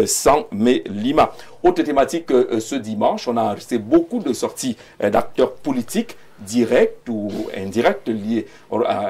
Saint-Mé Lima. Autre thématique ce dimanche, on a enregistré beaucoup de sorties d'acteurs politiques directs ou indirects liés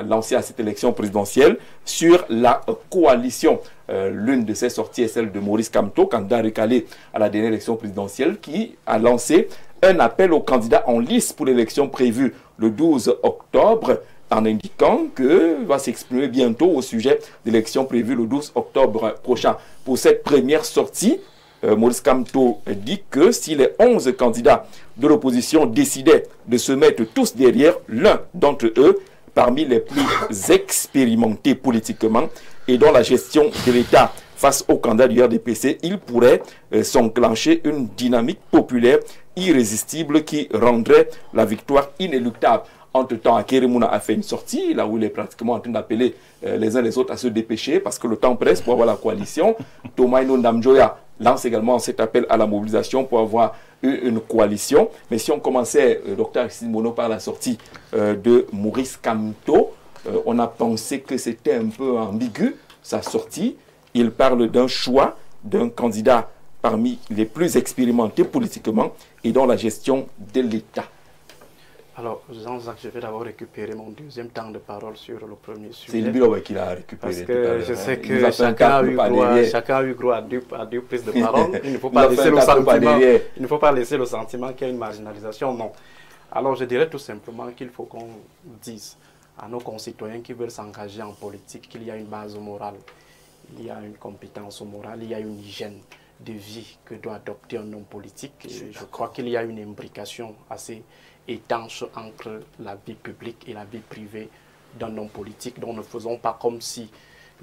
lancés à cette élection présidentielle sur la coalition. L'une de ces sorties est celle de Maurice Kamto, candidat recalé à la dernière élection présidentielle, qui a lancé un appel aux candidats en lice pour l'élection prévue le 12 octobre, en indiquant qu'il va s'exprimer bientôt au sujet de l'élection prévue le 12 octobre prochain. Pour cette première sortie, Maurice Kamto dit que si les 11 candidats de l'opposition décidaient de se mettre tous derrière l'un d'entre eux, parmi les plus expérimentés politiquement et dans la gestion de l'État face aux candidats du RDPC, il pourrait s'enclencher une dynamique populaire irrésistible qui rendrait la victoire inéluctable. Entre-temps, Akerimuna a fait une sortie, là où il est pratiquement en train d'appeler les uns les autres à se dépêcher parce que le temps presse pour avoir la coalition. Thomas Ndamjoya lance également cet appel à la mobilisation pour avoir une coalition. Mais si on commençait, Dr Simono, par la sortie de Maurice Kamto, on a pensé que c'était un peu ambigu, sa sortie. Il parle d'un choix d'un candidat parmi les plus expérimentés politiquement et dans la gestion de l'État. Alors, Jean-Jacques, je vais d'abord récupérer mon deuxième temps de parole sur le premier sujet. C'est Libiro qui l'a récupéré. Parce que je sais que chacun a eu droit à deux prises de parole. Il ne faut pas laisser le sentiment qu'il y a une marginalisation. Non. Alors, je dirais tout simplement qu'il faut qu'on dise à nos concitoyens qui veulent s'engager en politique qu'il y a une base morale, il y a une compétence morale, il y a une hygiène de vie que doit adopter un homme politique. Et je crois qu'il y a une imbrication assez étanche entre la vie publique et la vie privée d'un homme politique. Donc ne faisons pas comme si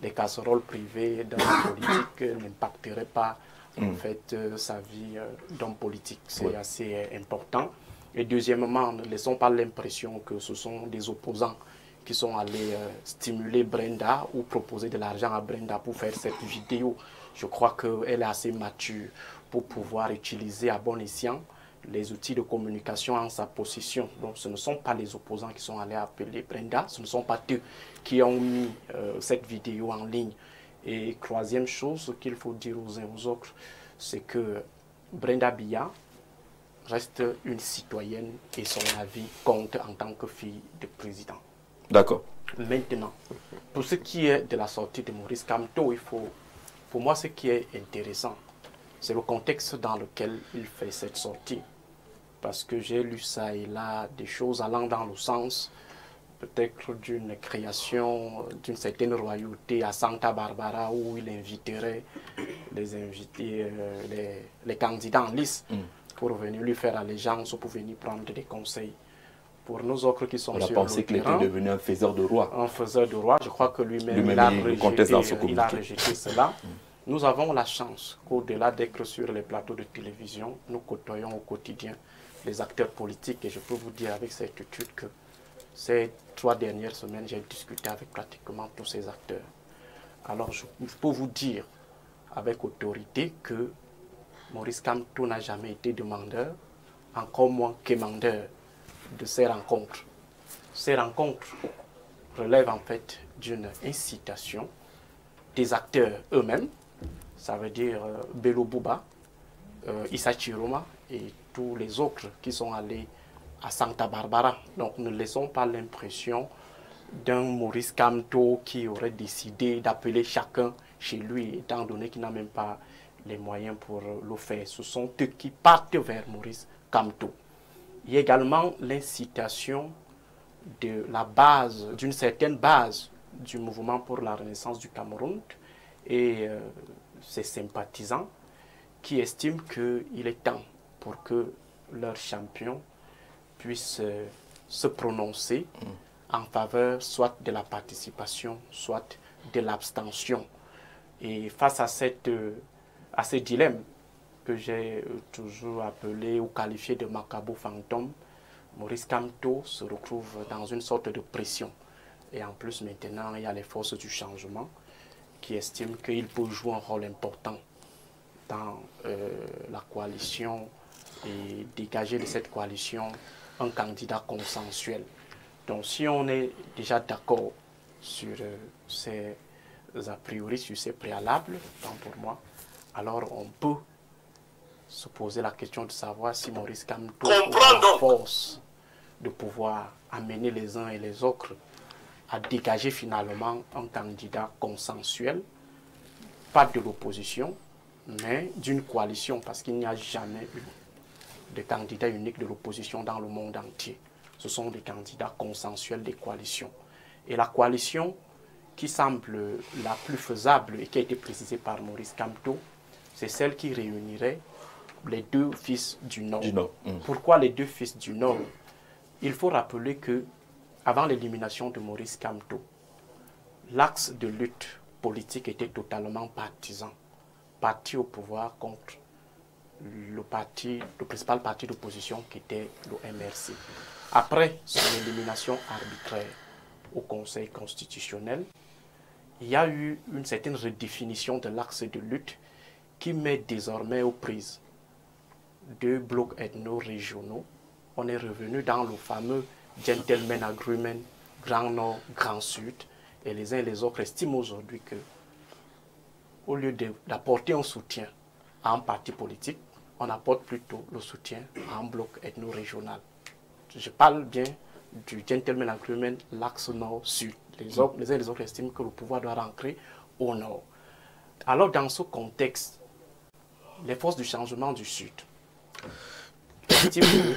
les casseroles privées d'un homme politique n'impacteraient pas en fait sa vie d'homme politique. C'est assez important. Et deuxièmement, ne laissons pas l'impression que ce sont des opposants qui sont allés stimuler Brenda ou proposer de l'argent à Brenda pour faire cette vidéo. Je crois qu'elle est assez mature pour pouvoir utiliser à bon escient les outils de communication en sa possession. Donc ce ne sont pas les opposants qui sont allés appeler Brenda, ce ne sont pas eux qui ont mis cette vidéo en ligne. Et troisième chose qu'il faut dire aux uns aux autres, c'est que Brenda Biya reste une citoyenne et son avis compte en tant que fille de président. D'accord. Maintenant, pour ce qui est de la sortie de Maurice Kamto, pour moi ce qui est intéressant, c'est le contexte dans lequel il fait cette sortie. Parce que j'ai lu ça et là, des choses allant dans le sens peut-être d'une création d'une certaine royauté à Santa Barbara où il inviterait les candidats en lice pour venir lui faire allégeance, pour venir prendre des conseils. Pour nous autres qui sommes sur le terrain, on a pensé qu'il était devenu un faiseur de roi. Un faiseur de roi, je crois que lui-même il a rejeté cela. Nous avons la chance qu'au-delà d'être sur les plateaux de télévision, nous côtoyons au quotidien les acteurs politiques et je peux vous dire avec certitude que ces 3 dernières semaines, j'ai discuté avec pratiquement tous ces acteurs. Alors je peux vous dire avec autorité que Maurice Kamto n'a jamais été demandeur, encore moins quémandeur de ces rencontres. Ces rencontres relèvent en fait d'une incitation des acteurs eux-mêmes, ça veut dire Bello Bouba, Issa Chiroma et tous les autres qui sont allés à Santa Barbara. Donc ne laissons pas l'impression d'un Maurice Kamto qui aurait décidé d'appeler chacun chez lui, étant donné qu'il n'a même pas les moyens pour le faire. Ce sont eux qui partent vers Maurice Kamto. Il y a également l'incitation de la base, d'une certaine base du mouvement pour la renaissance du Cameroun et ses sympathisants qui estiment qu'il est temps pour que leur champion puisse se prononcer en faveur soit de la participation, soit de l'abstention. Et face à ce dilemme que j'ai toujours appelé ou qualifié de macabo fantôme, Maurice Kamto se retrouve dans une sorte de pression. Et en plus, maintenant, il y a les forces du changement qui estiment qu'il peut jouer un rôle important dans la coalition et dégager de cette coalition un candidat consensuel. Donc si on est déjà d'accord sur ces a priori, sur ces préalables, tant pour moi, alors on peut se poser la question de savoir si Maurice Kamto a la force de pouvoir amener les uns et les autres à dégager finalement un candidat consensuel, pas de l'opposition, mais d'une coalition, parce qu'il n'y a jamais eu de candidat unique de l'opposition dans le monde entier. Ce sont des candidats consensuels des coalitions. Et la coalition qui semble la plus faisable et qui a été précisée par Maurice Kamto, c'est celle qui réunirait les deux fils du Nord. Pourquoi les deux fils du Nord? Il faut rappeler que avant l'élimination de Maurice Kamto, l'axe de lutte politique était totalement partisan. Parti au pouvoir contre le principal parti d'opposition qui était le MRC. Après son élimination arbitraire au Conseil constitutionnel, il y a eu une certaine redéfinition de l'axe de lutte qui met désormais aux prises deux blocs ethno-régionaux. On est revenu dans le fameux Gentleman Agreement, Grand Nord, Grand Sud, et les uns et les autres estiment aujourd'hui que, au lieu d'apporter un soutien à un parti politique, on apporte plutôt le soutien à un bloc ethno-régional. Je parle bien du Gentleman Agreement, l'axe Nord-Sud. Les uns et les autres estiment que le pouvoir doit rentrer au Nord. Alors, dans ce contexte, les forces du changement du Sud estiment que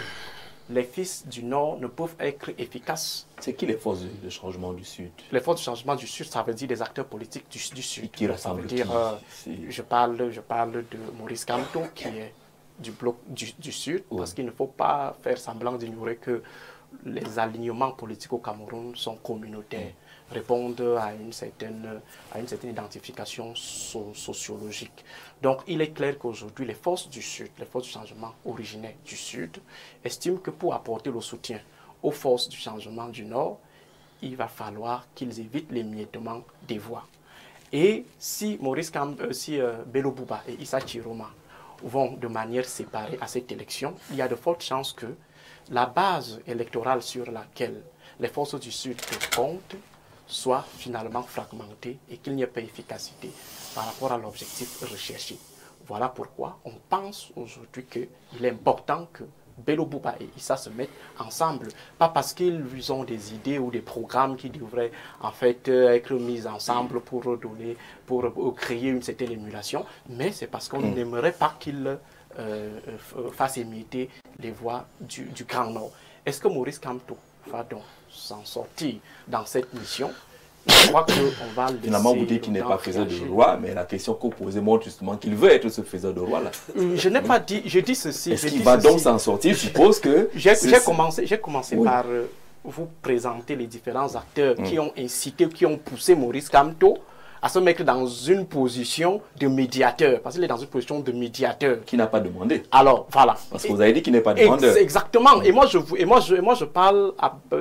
les fils du Nord ne peuvent être efficaces. C'est qui les forces de changement du Sud? Les forces de changement du Sud, ça veut dire des acteurs politiques du Sud. Qui ressemblent à qui? Je parle de Maurice Kamto, qui est du bloc du Sud, parce qu'il ne faut pas faire semblant d'ignorer que les alignements politiques au Cameroun sont communautaires, répondent à une certaine identification sociologique. Donc il est clair qu'aujourd'hui, les forces du Sud, les forces du changement originaires du Sud, estiment que pour apporter le soutien aux forces du changement du Nord, il va falloir qu'ils évitent l'émiettement des voix. Et si Bello Bouba et Issa Chiroma vont de manière séparée à cette élection, il y a de fortes chances que la base électorale sur laquelle les forces du Sud comptent soit finalement fragmentée et qu'il n'y ait pas d'efficacité par rapport à l'objectif recherché. Voilà pourquoi on pense aujourd'hui qu'il est important que Bello Bouba et Issa se mettent ensemble, pas parce qu'ils ont des idées ou des programmes qui devraient en fait être mis ensemble pour créer une certaine émulation, mais c'est parce qu'on n'aimerait pas qu'ils fassent émietter les voix du Grand Nord. Est-ce que Maurice Kamto va donc s'en sortir dans cette mission? Je crois qu'on va laisser. Finalement, vous dites qu'il n'est pas faiseur de roi, mais la question que vous posez montre justement qu'il veut être ce faiseur de roi là. Je n'ai pas dit, je dis ceci. Est-ce qu'il va donc s'en sortir? Je suppose que. J'ai commencé par vous présenter les différents acteurs qui ont incité, qui ont poussé Maurice Kamto à se mettre dans une position de médiateur, parce qu'il est dans une position de médiateur. Qui n'a pas demandé. Alors, voilà. Parce que vous avez dit qu'il n'est pas demandeur. Exactement. Et moi, je parle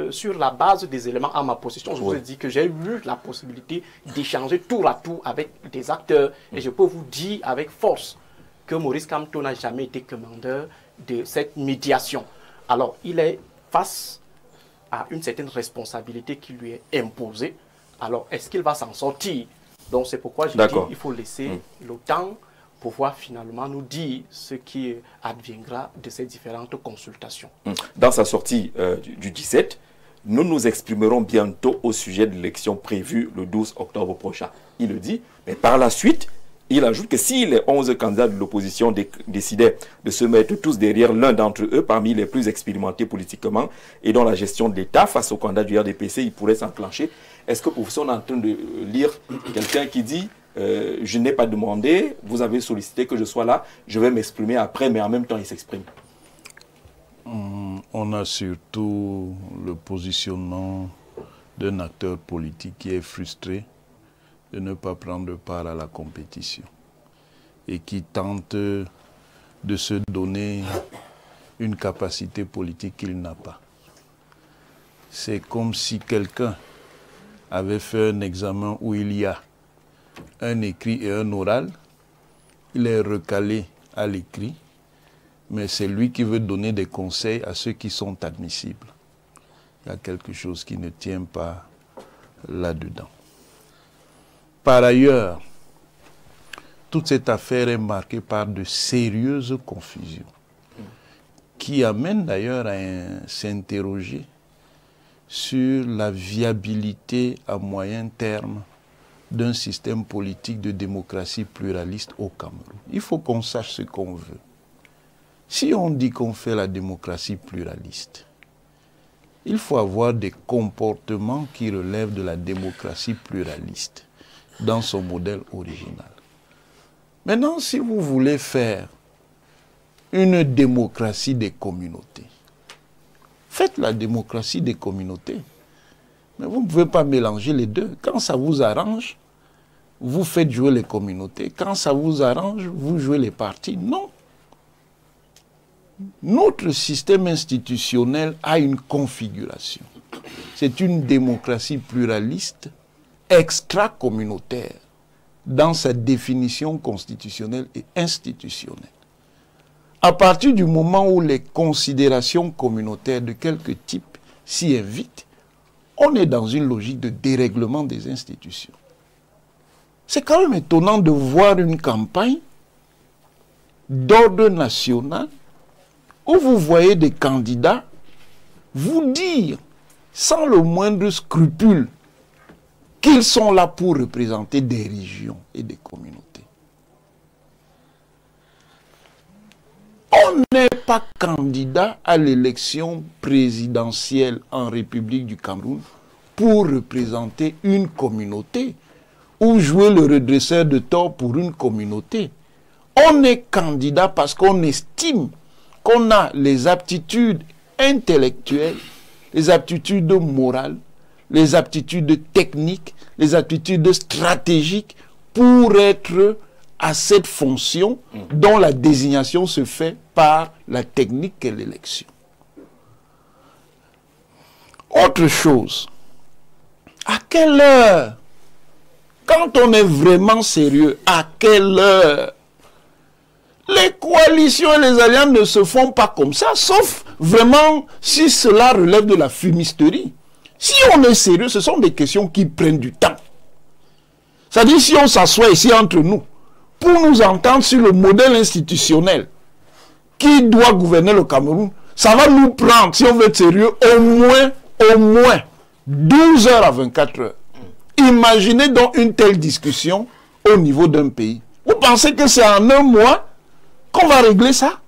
sur la base des éléments à ma position. Je vous ai dit que j'ai eu la possibilité d'échanger tour à tour avec des acteurs. Et je peux vous dire avec force que Maurice Kamto n'a jamais été commandeur de cette médiation. Alors, il est face à une certaine responsabilité qui lui est imposée. Alors, est-ce qu'il va s'en sortir? Donc, c'est pourquoi je dis qu'il faut laisser le temps pour pouvoir finalement nous dire ce qui adviendra de ces différentes consultations. Dans sa sortie du 17, nous nous exprimerons bientôt au sujet de l'élection prévue le 12 octobre prochain. Il le dit, mais par la suite, il ajoute que si les 11 candidats de l'opposition décidaient de se mettre tous derrière l'un d'entre eux, parmi les plus expérimentés politiquement, et dont la gestion de l'État face au candidat du RDPC, il pourrait s'enclencher. Est-ce que vous êtes en train de lire quelqu'un qui dit je n'ai pas demandé, vous avez sollicité que je sois là, je vais m'exprimer après, mais en même temps il s'exprime? On a surtout le positionnement d'un acteur politique qui est frustré de ne pas prendre part à la compétition et qui tente de se donner une capacité politique qu'il n'a pas. C'est comme si quelqu'un avait fait un examen où il y a un écrit et un oral, il est recalé à l'écrit, mais c'est lui qui veut donner des conseils à ceux qui sont admissibles. Il y a quelque chose qui ne tient pas là-dedans. Par ailleurs, toute cette affaire est marquée par de sérieuses confusions qui amènent d'ailleurs à s'interroger sur la viabilité à moyen terme d'un système politique de démocratie pluraliste au Cameroun. Il faut qu'on sache ce qu'on veut. Si on dit qu'on fait la démocratie pluraliste, il faut avoir des comportements qui relèvent de la démocratie pluraliste dans son modèle original. Maintenant, si vous voulez faire une démocratie des communautés, faites la démocratie des communautés. Mais vous ne pouvez pas mélanger les deux. Quand ça vous arrange, vous faites jouer les communautés. Quand ça vous arrange, vous jouez les partis. Non. Notre système institutionnel a une configuration. C'est une démocratie pluraliste extra-communautaire dans sa définition constitutionnelle et institutionnelle. À partir du moment où les considérations communautaires de quelque type s'y invitent, on est dans une logique de dérèglement des institutions. C'est quand même étonnant de voir une campagne d'ordre national où vous voyez des candidats vous dire, sans le moindre scrupule, qu'ils sont là pour représenter des régions et des communautés. On n'est pas candidat à l'élection présidentielle en République du Cameroun pour représenter une communauté ou jouer le redresseur de tort pour une communauté. On est candidat parce qu'on estime qu'on a les aptitudes intellectuelles, les aptitudes morales, les aptitudes techniques, les aptitudes stratégiques pour être à cette fonction dont la désignation se fait par la technique qu'est l'élection. Autre chose, à quelle heure, quand on est vraiment sérieux, à quelle heure les coalitions et les alliances ne se font pas comme ça, sauf vraiment si cela relève de la fumisterie. Si on est sérieux, ce sont des questions qui prennent du temps. C'est-à-dire, si on s'assoit ici entre nous, pour nous entendre sur le modèle institutionnel qui doit gouverner le Cameroun, ça va nous prendre, si on veut être sérieux, au moins 12 heures à 24 heures. Imaginez donc une telle discussion au niveau d'un pays. Vous pensez que c'est en un mois qu'on va régler ça?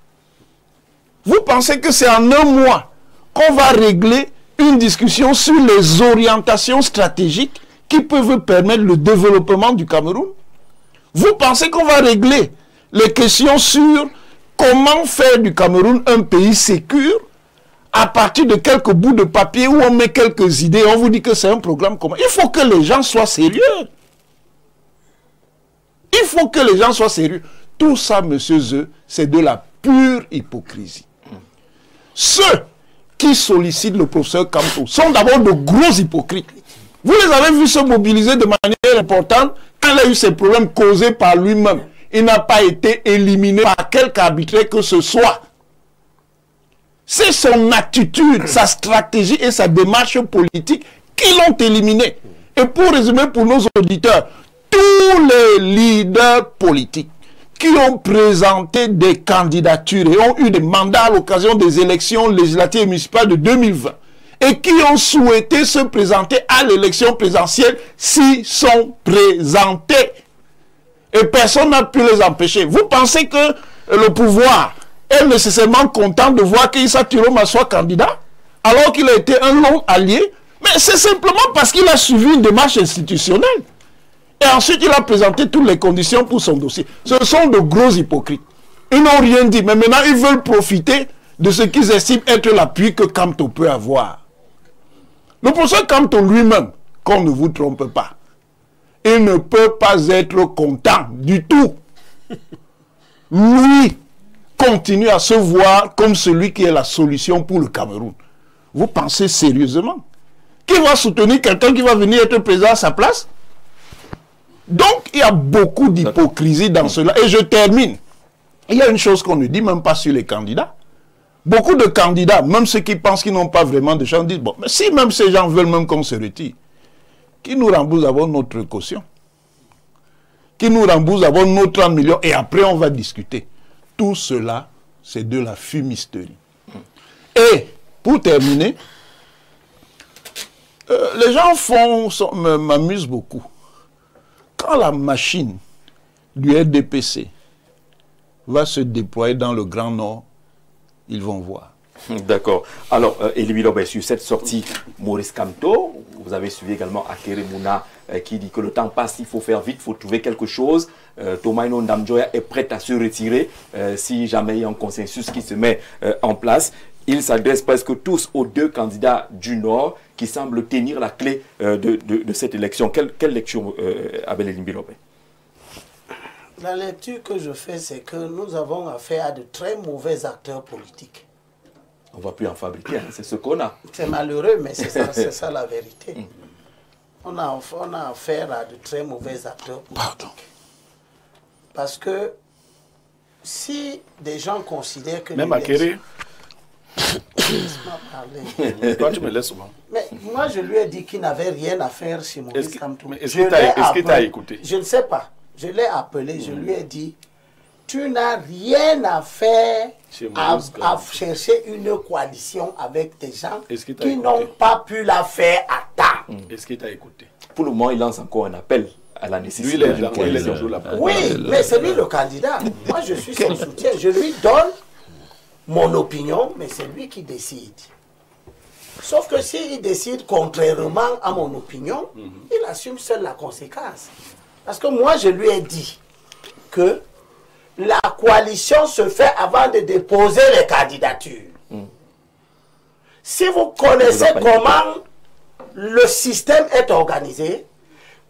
Vous pensez que c'est en un mois qu'on va régler une discussion sur les orientations stratégiques qui peuvent permettre le développement du Cameroun? Vous pensez qu'on va régler les questions sur comment faire du Cameroun un pays sécure à partir de quelques bouts de papier où on met quelques idées, on vous dit que c'est un programme commun? Il faut que les gens soient sérieux. Il faut que les gens soient sérieux. Tout ça, monsieur Zeu, c'est de la pure hypocrisie. Ceux qui sollicitent le professeur Kamto sont d'abord de gros hypocrites. Vous les avez vus se mobiliser de manière importante quand il a eu ces problèmes causés par lui-même. Il n'a pas été éliminé par quelque arbitraire que ce soit. C'est son attitude, sa stratégie et sa démarche politique qui l'ont éliminé. Et pour résumer pour nos auditeurs, tous les leaders politiques qui ont présenté des candidatures et ont eu des mandats à l'occasion des élections législatives et municipales de 2020 et qui ont souhaité se présenter à l'élection présidentielle s'y sont présentés. Et personne n'a pu les empêcher. Vous pensez que le pouvoir est nécessairement content de voir qu'Issa Tiroma soit candidat alors qu'il a été un long allié? Mais c'est simplement parce qu'il a suivi une démarche institutionnelle. Et ensuite, il a présenté toutes les conditions pour son dossier. Ce sont de gros hypocrites. Ils n'ont rien dit. Mais maintenant, ils veulent profiter de ce qu'ils estiment être l'appui que Kamto peut avoir. Le professeur Kamto lui-même, qu'on ne vous trompe pas, il ne peut pas être content du tout. Lui continue à se voir comme celui qui est la solution pour le Cameroun. Vous pensez sérieusement qu'il va soutenir quelqu'un qui va venir être président à sa place? Donc, il y a beaucoup d'hypocrisie dans cela. Et je termine. Il y a une chose qu'on ne dit même pas sur les candidats. Beaucoup de candidats, même ceux qui pensent qu'ils n'ont pas vraiment de chance, disent, bon, mais si même ces gens veulent même qu'on se retire, qu'ils nous remboursent d'abord notre caution. qui nous rembourse d'abord nos 30 millions et après on va discuter. Tout cela, c'est de la fumisterie. Et, pour terminer, les gens m'amusent beaucoup. Quand la machine du RDPC va se déployer dans le Grand Nord, ils vont voir. D'accord. Alors, Elie Biloba, sur cette sortie, Maurice Kamto, vous avez suivi également Akere Mouna qui dit que le temps passe, il faut faire vite, il faut trouver quelque chose. Thomas Ndamjoya est prêt à se retirer si jamais il y a un consensus qui se met en place. Ils s'adressent presque tous aux deux candidats du Nord qui semblent tenir la clé de cette élection. Quelle lecture, Abel Elie Biloba? La lecture que je fais, c'est que nous avons affaire à de très mauvais acteurs politiques. On ne va plus en fabriquer, hein, c'est ce qu'on a. C'est malheureux, mais c'est ça la vérité. On a affaire à de très mauvais acteurs politiques. Pardon. Parce que si des gens considèrent que... Même Akere. Laisse-moi parler. Toi, tu me laisses souvent. Mais moi, je lui ai dit qu'il n'avait rien à faire chez Maurice Kamto. Est-ce qu'il t'a écouté? Je ne sais pas. Je l'ai appelé, je lui ai dit, tu n'as rien à faire à chercher une coalition avec des gens qui n'ont pas pu la faire à temps. Est-ce qu'il t'a écouté? Pour le moment, il lance encore un appel à la nécessité d'une coalition. Oui, mais c'est lui le candidat. Moi, je suis son soutien. Je lui donne mon opinion, mais c'est lui qui décide. Sauf que s'il décide contrairement à mon opinion, il assume seul la conséquence. Parce que moi, je lui ai dit que la coalition se fait avant de déposer les candidatures. Si vous connaissez comment le système est organisé,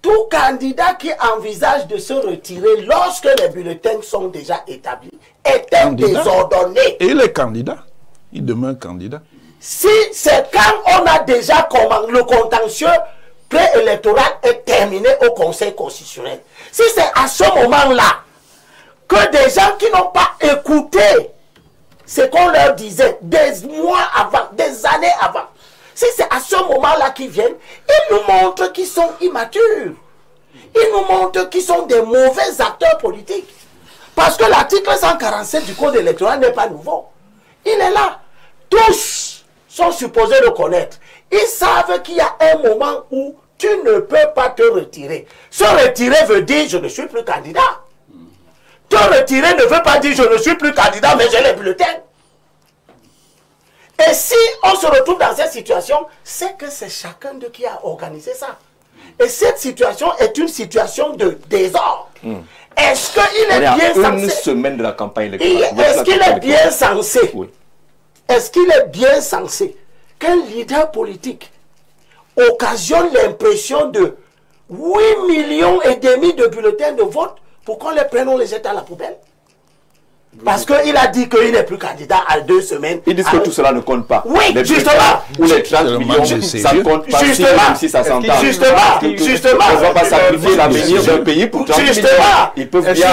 tout candidat qui envisage de se retirer lorsque les bulletins sont déjà établis est un désordonné. Et il est candidat. Il demeure candidat. Si c'est quand on a déjà le contentieux préélectoral est terminé au Conseil constitutionnel. Si c'est à ce moment-là que des gens qui n'ont pas écouté ce qu'on leur disait des mois avant, des années avant, si c'est à ce moment-là qu'ils viennent, ils nous montrent qu'ils sont immatures. Ils nous montrent qu'ils sont des mauvais acteurs politiques. Parce que l'article 147 du Code électoral n'est pas nouveau. Il est là. Tous sont supposés le connaître. Ils savent qu'il y a un moment où tu ne peux pas te retirer. Se retirer veut dire je ne suis plus candidat. Te retirer ne veut pas dire je ne suis plus candidat, mais j'ai les bulletins. Et si on se retrouve dans cette situation, c'est que c'est chacun d'eux qui a organisé ça. Et cette situation est une situation de désordre. Est-ce qu'il est bien censé... une semaine de la campagne électorale. Est-ce qu'il est bien censé... Est-ce qu'il est bien censé qu'un leader politique occasionne l'impression de 8,5 millions de bulletins de vote pour qu'on les prenne, on les jette à la poubelle? Parce qu'il a dit qu'il n'est plus candidat à 2 semaines. Ils disent que tout cela ne compte pas. Oui, justement. Ou les 30 millions, ça ne compte pas. Justement. Si ça s'entend. Justement. On ne va pas sacrifier l'avenir d'un pays pour 30 millions. Ils peuvent bien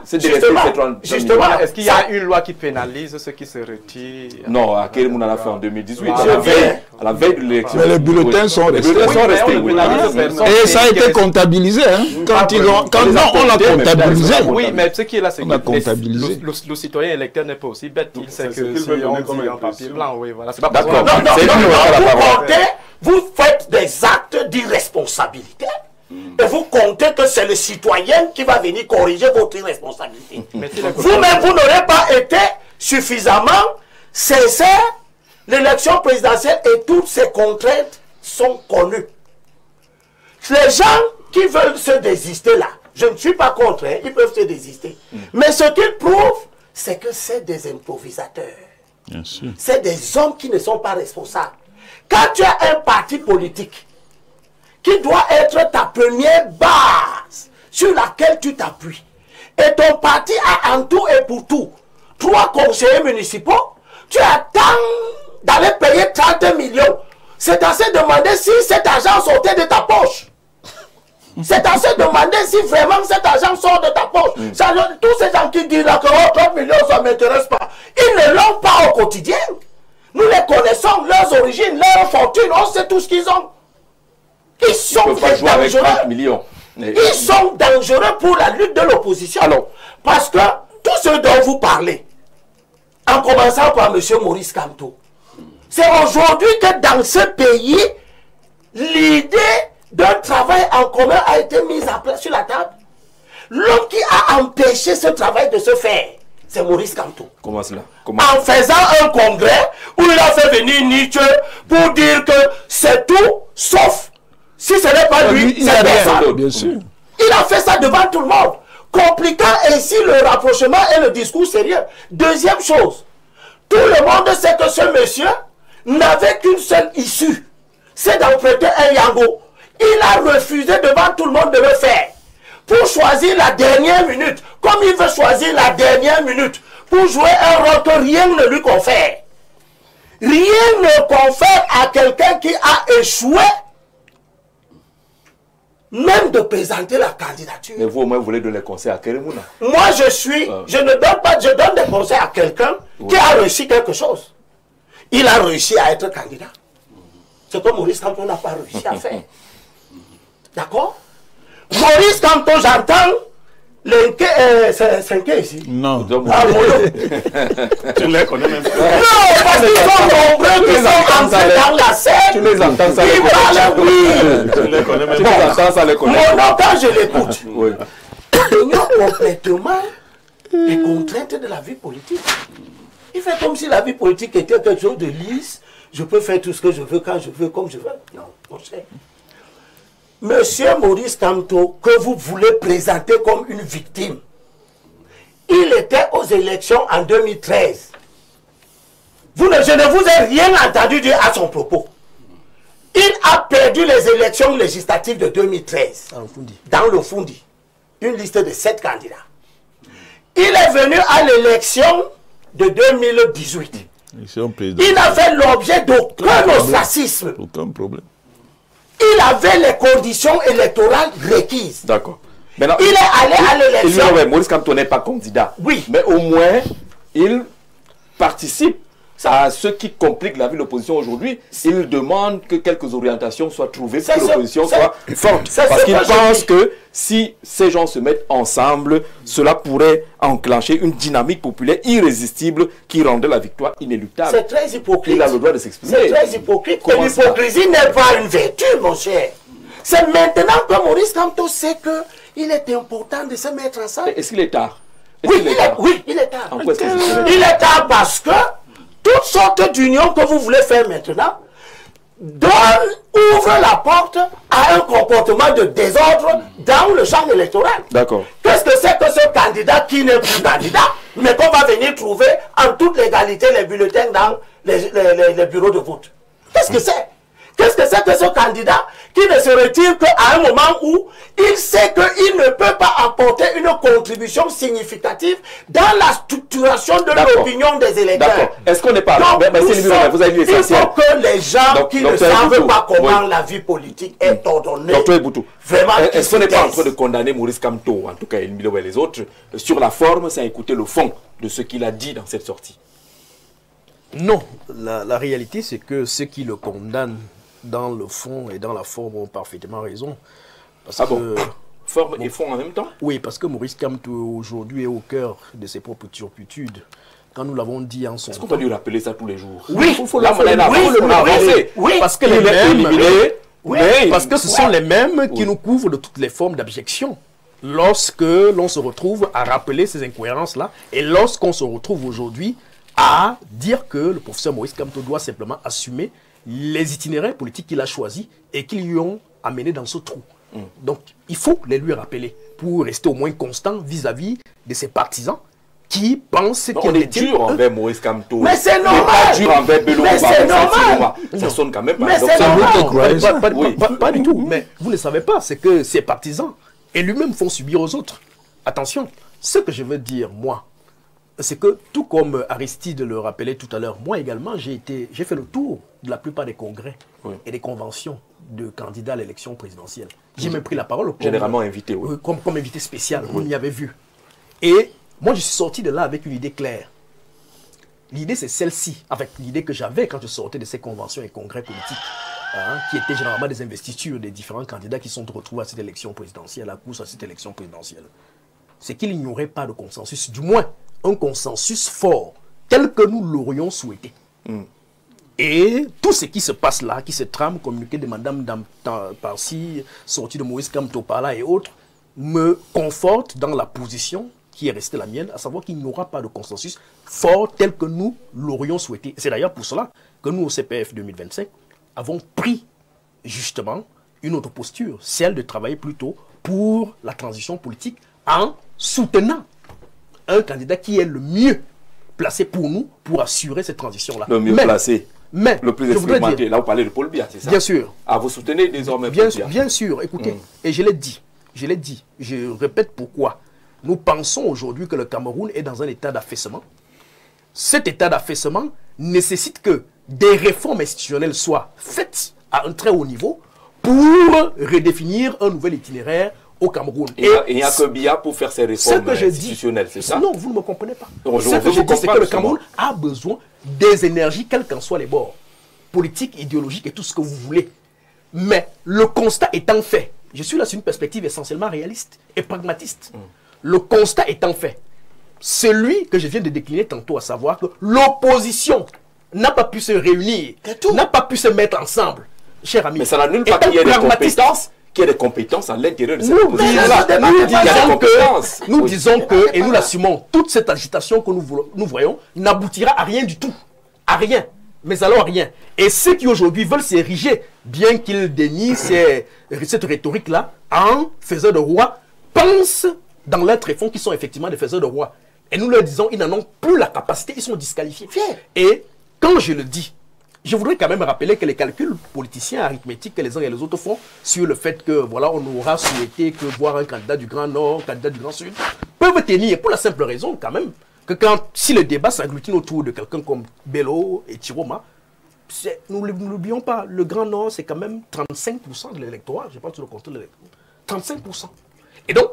se délaisser ces 30 Justement. Est-ce qu'il y a une loi qui pénalise ceux qui se retirent? Non, Akere Mouna l'a fait en 2018. À la veille de l'élection. Mais les bulletins sont restés. Et ça a été comptabilisé. Quand on l'a comptabilisé. Oui, mais ce qui est là, c'est que le citoyen électeur n'est pas aussi bête. Il sait que si on dit en papier blanc, oui, voilà. C'est pas d'accord. Vous faites des actes d'irresponsabilité et vous comptez que c'est le citoyen qui va venir corriger votre irresponsabilité. Vous-même, vous n'aurez pas été suffisamment sincère. L'élection présidentielle et toutes ses contraintes sont connues. Les gens qui veulent se désister là, je ne suis pas contre, ils peuvent se désister. Mais ce qu'ils prouvent, c'est que c'est des improvisateurs. C'est des hommes qui ne sont pas responsables. Quand tu as un parti politique qui doit être ta première base sur laquelle tu t'appuies, et ton parti a en tout et pour tout 3 conseillers municipaux, tu attends d'aller payer 30 millions. C'est à se demander si cet argent sortait de ta poche. C'est à se demander si vraiment cet argent sort de ta poche. Tous ces gens qui disent là que 30 millions, ça ne m'intéresse pas. Ils ne l'ont pas au quotidien. Nous les connaissons, leurs origines, leurs fortunes, on sait tout ce qu'ils ont. Ils sont pas jouer avec 30 millions. Ils sont dangereux pour la lutte de l'opposition. Alors, parce que tout ce dont vous parlez, en commençant par M. Maurice Kamto, c'est aujourd'hui que dans ce pays, l'idée d'un travail en commun a été mise en place sur la table. L'homme qui a empêché ce travail de se faire, c'est Maurice Kamto. Comment cela? En faisant un congrès où il a fait venir Nietzsche pour dire que c'est tout, sauf si ce n'est pas lui, c'est personne. Bien sûr. Il a fait ça devant tout le monde, compliquant ainsi le rapprochement et le discours sérieux. Deuxième chose, tout le monde sait que ce monsieur n'avait qu'une seule issue, c'est d'emprunter un yango. Il a refusé devant tout le monde de le faire. Pour choisir la dernière minute, comme il veut choisir la dernière minute, pour jouer un rôle que rien ne lui confère. Rien ne confère à quelqu'un qui a échoué, même de présenter la candidature. Mais vous, au moins, vous voulez donner conseils à Keremouna? Moi, je ne donne pas, je donne des conseils à quelqu'un qui a réussi quelque chose. Il a réussi à être candidat. Ce que Maurice Kamto n'a pas réussi à faire. D'accord? Maurice Kamto, j'entends c'est ici. Non. Ah, Tu les connais même pas. non, parce qu'ils sont nombreux qui sont entrés dans la scène. Tu les entends, ça Ils parlent, oui. Tu les connais même Tu pas. les entends, ça les connaît. Mon nom, quand je l'écoute, Oui. il ignore complètement les contraintes de la vie politique. Il fait comme si la vie politique était quelque chose de lisse. Je peux faire tout ce que je veux, quand je veux, comme je veux. Non, on sait. Monsieur Maurice Kamto, que vous voulez présenter comme une victime, il était aux élections en 2013. Je ne vous ai rien entendu dire à son propos. Il a perdu les élections législatives de 2013 dans le Fundi. Une liste de 7 candidats. Il est venu à l'élection de 2018. Il n'a fait l'objet d'aucun ostracisme. Aucun problème. Il avait les conditions électorales requises. D'accord. Il est allé à l'élection. Maurice Kamto n'est pas candidat. Oui. Mais au moins, il participe à ce qui complique la vie de l'opposition aujourd'hui. Il demande que quelques orientations soient trouvées pour que l'opposition soit forte. Parce qu'il pense que si ces gens se mettent ensemble, cela pourrait enclencher une dynamique populaire irrésistible qui rendrait la victoire inéluctable. C'est très hypocrite. Il a le droit de s'exprimer. C'est très hypocrite. Et l'hypocrisie n'est pas une vertu, mon cher. C'est maintenant que Maurice Kamto sait qu'il est important de se mettre ensemble. Est-ce qu'il est tard? Oui, il est tard. En quoi est-ce que Il est tard parce que toutes sortes d'unions que vous voulez faire maintenant ouvre la porte à un comportement de désordre dans le champ électoral. D'accord. Qu'est-ce que c'est que ce candidat qui n'est plus candidat, mais qu'on va venir trouver en toute légalité les bulletins dans les bureaux de vote? Qu'est-ce que c'est? Qu'est-ce que c'est que ce candidat qui ne se retire qu'à un moment où il sait qu'il ne peut pas apporter une contribution significative dans la structuration de l'opinion des électeurs? D'accord. Est-ce qu'on n'est pas... vous avez dit il faut que les gens qui ne savent pas comment la vie politique est ordonnée... Docteur Eboutou, vraiment, est-ce qu'on n'est pas en train de condamner Maurice Kamto, en tout cas Elmilo et les autres, sur la forme, sans écouter le fond de ce qu'il a dit dans cette sortie? Non. La réalité, c'est que ceux qui le condamnent dans le fond et dans la forme ont parfaitement raison. Parce que, forme et fond en même temps? Oui, parce que Maurice Kamto aujourd'hui est au cœur de ses propres turpitudes. Quand nous l'avons dit en son temps... Est-ce qu'on peut lui rappeler ça tous les jours? Oui, il faut le rappeler. Oui, parce que les mêmes... Oui, parce que ce sont les mêmes qui nous couvrent de toutes les formes d'abjection. Lorsque l'on se retrouve à rappeler ces incohérences-là, et lorsqu'on se retrouve aujourd'hui à dire que le professeur Maurice Kamto doit simplement assumer les itinéraires politiques qu'il a choisis et qui lui ont amené dans ce trou. Donc, il faut les lui rappeler pour rester au moins constant vis-à-vis de ses partisans qui pensent qu'il est dur envers Maurice Kamto. Mais c'est normal. Pas dur envers Bello. Mais c'est normal. Ça sonne quand même pas. Mais c'est normal. Pas du tout. Mais vous ne savez pas, c'est que ses partisans et lui-même font subir aux autres. Attention, ce que je veux dire, moi, c'est que, tout comme Aristide le rappelait tout à l'heure, moi également, j'ai fait le tour de la plupart des congrès et des conventions de candidats à l'élection présidentielle. J'ai même pris la parole généralement invité, comme invité spécial, vous m'y avez vu. Et moi, je suis sorti de là avec une idée claire. L'idée, c'est celle-ci, avec l'idée que j'avais quand je sortais de ces conventions et congrès politiques. qui étaient généralement des investitures des différents candidats qui sont retrouvés à cette élection présidentielle, à la course à cette élection présidentielle, c'est qu'il n'y aurait pas de consensus, du moins un consensus fort, tel que nous l'aurions souhaité. Et tout ce qui se passe là, qui se trame, communiqué de Madame par-ci, sortie de Maurice Kamto par-là et autres, me conforte dans la position qui est restée la mienne, à savoir qu'il n'y aura pas de consensus fort tel que nous l'aurions souhaité. C'est d'ailleurs pour cela que nous, au CPF 2025, avons pris justement une autre posture, celle de travailler plutôt pour la transition politique en soutenant un candidat qui est le mieux placé pour nous pour assurer cette transition-là. Le mieux placé, mais le plus expérimenté. Là, vous parlez de Paul Biya, c'est ça? Bien sûr. Ah, vous soutenez désormais Paul Biya? Bien sûr, écoutez, et je l'ai dit, je répète pourquoi. Nous pensons aujourd'hui que le Cameroun est dans un état d'affaissement. Cet état d'affaissement nécessite que des réformes institutionnelles soient faites à un très haut niveau pour redéfinir un nouvel itinéraire au Cameroun. Et il n'y a que Biya pour faire ces réformes institutionnelles, c'est ça? Non, vous ne me comprenez pas. Ce que je dis, c'est que le Cameroun a besoin des énergies, quels qu'en soient les bords, politiques, idéologiques et tout ce que vous voulez. Mais le constat étant fait, je suis là sur une perspective essentiellement réaliste et pragmatiste. Le constat étant fait, celui que je viens de décliner tantôt, à savoir que l'opposition n'a pas pu se réunir, n'a pas pu se mettre ensemble, cher ami. Mais ça n'annule pas qu'il y ait des compétences à l'intérieur de cette opposition. Nous disons que, et nous l'assumons, toute cette agitation que nous voyons n'aboutira à rien du tout. À rien. Mais alors à rien. Et ceux qui aujourd'hui veulent s'ériger, bien qu'ils dénient cette rhétorique-là, en faiseurs de roi, pensent dans leur tréfonds qu'ils sont effectivement des faiseurs de roi. Et nous leur disons, ils n'en ont plus la capacité, ils sont disqualifiés. Et quand je le dis, je voudrais quand même rappeler que les calculs politiciens arithmétiques que les uns et les autres font sur le fait que, voilà, on aura souhaité que voir un candidat du Grand Nord, un candidat du Grand Sud, peuvent tenir pour la simple raison quand même que si le débat s'agglutine autour de quelqu'un comme Bello et Chiroma, nous n'oublions pas, le Grand Nord, c'est quand même 35% de l'électorat, je pense sur le compte de l'électorat. 35%. Et donc,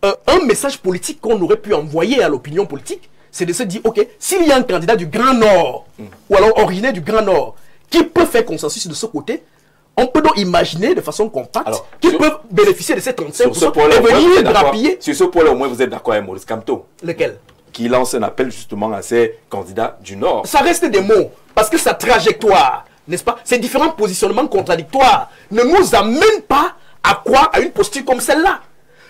un message politique qu'on aurait pu envoyer à l'opinion politique, c'est de se dire, ok, s'il y a un candidat du Grand Nord, ou alors originaire du Grand Nord, qui peut faire consensus de ce côté, on peut donc imaginer de façon compacte qu'ils peuvent bénéficier de ces 35% et venir grappiller. Sur ce point-là, au moins, vous êtes d'accord avec Maurice Kamto? Lequel? Qui lance un appel justement à ces candidats du Nord. Ça reste des mots, parce que sa trajectoire, n'est-ce pas, ses différents positionnements contradictoires ne nous amènent pas à quoi? À une posture comme celle-là.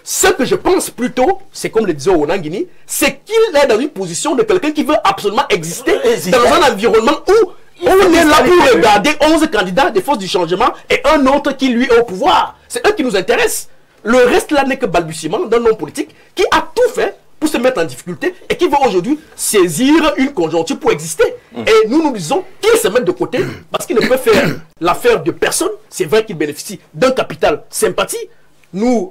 Ce que je pense plutôt, c'est comme le disait Onangini, c'est qu'il est dans une position de quelqu'un qui veut absolument exister dans un environnement où on est là pour regarder 11 candidats des forces du changement et un autre qui lui est au pouvoir. C'est eux qui nous intéressent. Le reste là n'est que balbutiement d'un homme politique qui a tout fait pour se mettre en difficulté et qui veut aujourd'hui saisir une conjoncture pour exister. Et nous disons qu'il se met de côté parce qu'il ne peut faire l'affaire de personne. C'est vrai qu'il bénéficie d'un capital sympathie. Nous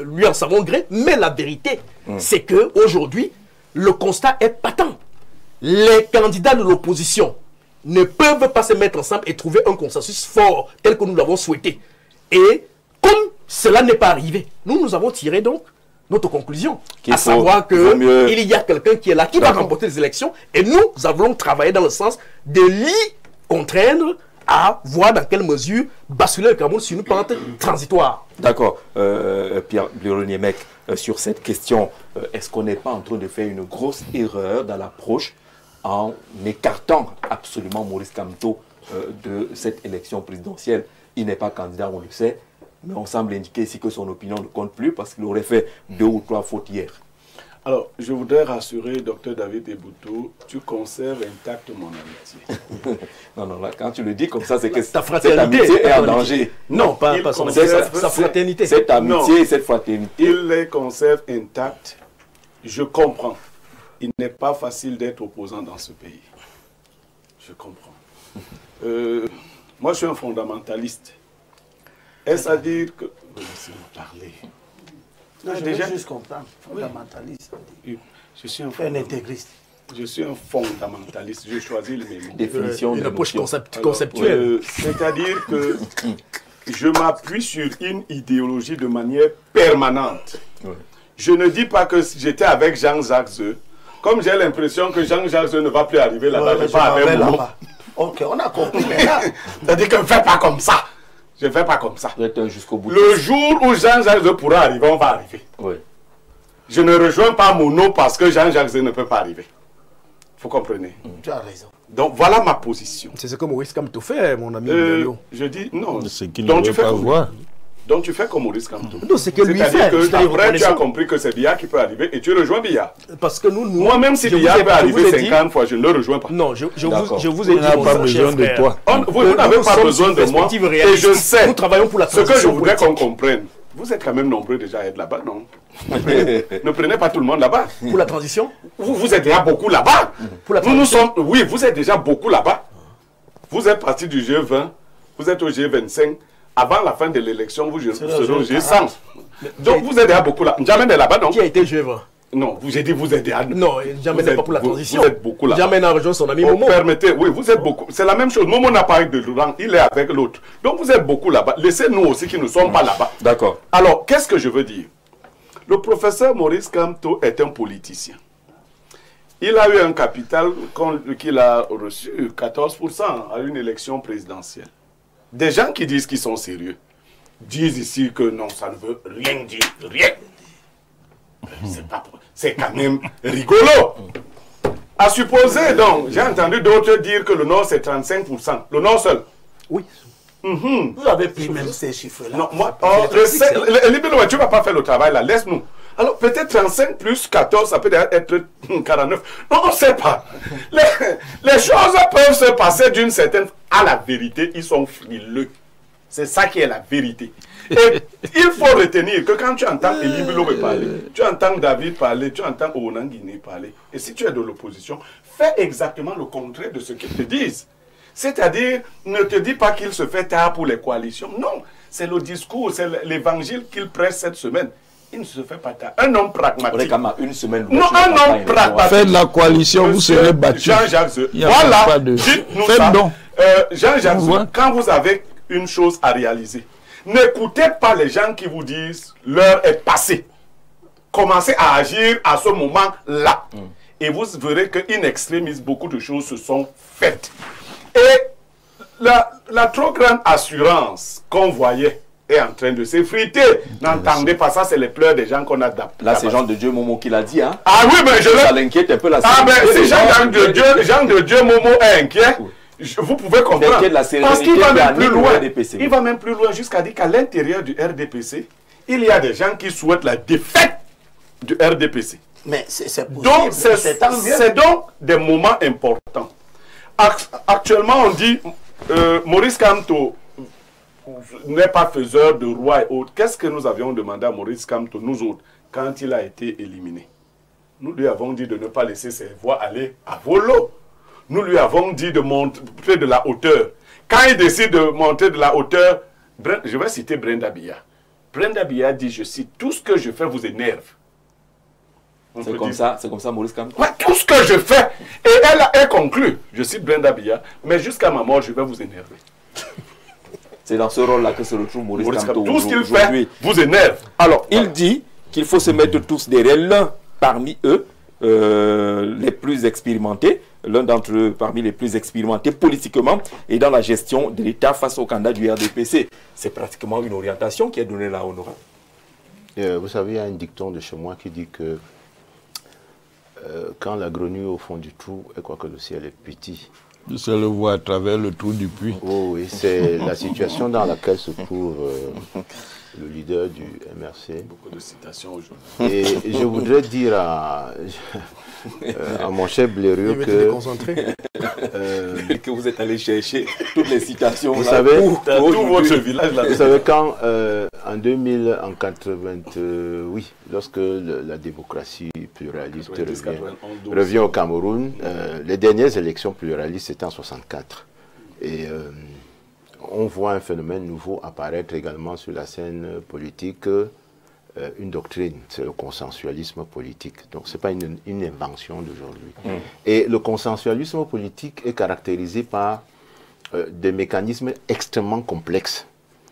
lui en savons gré, mais la vérité, c'est qu'aujourd'hui, le constat est patent. Les candidats de l'opposition ne peuvent pas se mettre ensemble et trouver un consensus fort tel que nous l'avons souhaité. Et comme cela n'est pas arrivé, nous avons tiré donc notre conclusion, à savoir qu'il y a quelqu'un qui est là, qui va remporter les élections, et nous allons travailler dans le sens de l'y contraindre à voir dans quelle mesure basculer le Cameroun sur une pente transitoire. D'accord. Pierre Bironiemec, sur cette question, est-ce qu'on n'est pas en train de faire une grosse erreur dans l'approche en écartant absolument Maurice Kamto de cette élection présidentielle? Il n'est pas candidat, on le sait, mais on semble indiquer ici que son opinion ne compte plus parce qu'il aurait fait 2 ou 3 fautes hier. Alors, je voudrais rassurer Dr David Eboutou, tu conserves intacte mon amitié. Non, là, quand tu le dis comme ça, c'est que ta fraternité amitié est en danger. Non, pas sa fraternité. Cette amitié, cette fraternité. Il les conserve intactes. Je comprends. Il n'est pas facile d'être opposant dans ce pays. Je comprends. Moi, je suis un fondamentaliste. Est-ce à dire que... Laissez-moi parler. Non, je déjà juste comprendre. Fondamentaliste. Je suis un intégriste. Je suis un fondamentaliste. Je choisis le même mot. Définition une approche conceptuelle. C'est-à-dire que je m'appuie sur une idéologie de manière permanente. Ouais. Je ne dis pas que j'étais avec Jean-Jacques Zeux. Comme j'ai l'impression que Jean-Jacques Zeux ne va plus arriver là-bas, je ne vais pas avec moi. Ok, on a compris maintenant. C'est-à-dire que je ne fais pas comme ça. Je ne fais pas comme ça. Jusqu'au bout. Le jour où Jean-Jacques Zé pourra arriver, on va arriver. Oui. Je ne rejoins pas Monod parce que Jean-Jacques Zé ne peut pas arriver. Vous comprenez? Tu as raison. Donc voilà ma position. C'est ce que Maurice Kamto fait, mon ami. Je dis non. Ce qu'il ne veut pas voir. Donc tu fais comme Maurice Kamto. Non, c'est que lui fait. C'est-à-dire que après tu as compris que c'est Biya qui peut arriver et tu rejoins Biya. Parce que nous moi même si Biya peut arriver 50 fois, je ne le rejoins pas. Non, je vous ai dit, on n'a pas besoin de toi. Vous n'avez pas besoin de moi. Et je sais. Nous travaillons pour la transition. Ce que je voudrais qu'on comprenne. Vous êtes quand même nombreux déjà à être là-bas, non? Ne prenez pas tout le monde là-bas. Pour la transition? Vous êtes déjà beaucoup là-bas. Oui, vous êtes déjà beaucoup là-bas. Vous êtes parti du G20, vous êtes au G25. Avant la fin de l'élection, vous serez au G100. Donc vous êtes déjà beaucoup là. Jamais n'est là-bas, non? Qui a été G20? Non, j'ai dit vous êtes déjà. Non, jamais n'est pas pour la transition. Vous êtes beaucoup là. Jamais n'a rejoint son ami Momo. Permettez, oui, vous êtes beaucoup. C'est la même chose. Momo n'a pas avec de rang, il est avec l'autre. Donc vous êtes beaucoup là-bas. Laissez-nous aussi qui ne sommes pas là-bas. D'accord. Alors, qu'est-ce que je veux dire? Le professeur Maurice Kamto est un politicien. Il a eu un capital qu'il a reçu 14% à une élection présidentielle. Des gens qui disent qu'ils sont sérieux disent ici que non, ça ne veut rien dire, rien. C'est quand même rigolo. À supposer donc, j'ai entendu d'autres dire que le Nord c'est 35%. Le Nord seul. Oui. Vous avez pris même ces chiffres-là. Non, moi, Libélo, tu ne vas pas faire le travail là, laisse-nous. Alors peut-être 35 plus 14, ça peut être 49. Non, on ne sait pas. Les choses peuvent se passer d'une certaine... À la vérité, ils sont frileux. C'est ça qui est la vérité. Et il faut retenir que quand tu entends Elie Bilobé parler, tu entends David parler, tu entends Onan Guinée parler, et si tu es de l'opposition, fais exactement le contraire de ce qu'ils te disent. C'est-à-dire, ne te dis pas qu'il se fait tard pour les coalitions. Non, c'est le discours, c'est l'évangile qu'il prêche cette semaine. Il ne se fait pas tard. Un homme pragmatique. On est quand même à une semaine. Non, un homme pragmatique. Faites la coalition, vous serez battu. Jean-Jacques, voilà, dites-nous ça. Jean-Jacques, quand vous avez une chose à réaliser, n'écoutez pas les gens qui vous disent l'heure est passée. Commencez à agir à ce moment-là. Et vous verrez qu'in extremis, beaucoup de choses se sont faites. Et la trop grande assurance qu'on voyait est en train de s'effriter. N'entendez pas ça, c'est les pleurs des gens qu'on a adaptés. Là, c'est Jean de Dieu Momo qui l'a dit. Hein. Ah oui, mais ça l'inquiète un peu la si Jean de Dieu Momo est inquiet, vous pouvez comprendre. Parce qu'il va même plus loin. Il va même plus loin jusqu'à dire qu'à l'intérieur du RDPC, il y a des gens qui souhaitent la défaite du RDPC. Mais c'est possible. Donc, c'est donc des moments importants. Actuellement, on dit Maurice Kamto n'est pas faiseur de roi et autres. Qu'est-ce que nous avions demandé à Maurice Kamto, nous autres, quand il a été éliminé? Nous lui avons dit de ne pas laisser ses voix aller à volo. Nous lui avons dit de monter de la hauteur. Quand il décide de monter de la hauteur, je vais citer Brenda Biya. Brenda Biya dit, je cite, tout ce que je fais vous énerve. C'est comme ça, Maurice Kamto. Ouais, tout ce que je fais. Et elle conclut, je cite Brenda Biya, mais jusqu'à ma mort, je vais vous énerver. C'est dans ce rôle-là que se retrouve Maurice Kamto. Tout ce qu'il fait vous énerve. Alors, il dit qu'il faut se mettre tous derrière l'un parmi eux, les plus expérimentés, l'un d'entre eux parmi les plus expérimentés politiquement et dans la gestion de l'État face au candidat du RDPC. C'est pratiquement une orientation qui est donnée là, honorable. Vous savez, il y a un dicton de chez moi qui dit que quand la grenouille au fond du trou, elle croit que le ciel est petit. Se le voit à travers le trou du puits. Oh, oui, c'est la situation dans laquelle se trouve le leader du MRC. Beaucoup de citations aujourd'hui. Et je voudrais dire à mon chef Blériot que vous êtes allé chercher toutes les citations. Vous savez, tout votre village là. Vous savez quand en 1988, lorsque la démocratie pluraliste revient au Cameroun, les dernières élections pluralistes c'était en 64. Et on voit un phénomène nouveau apparaître également sur la scène politique, une doctrine, c'est le consensualisme politique. Donc ce n'est pas une invention d'aujourd'hui. Et le consensualisme politique est caractérisé par des mécanismes extrêmement complexes,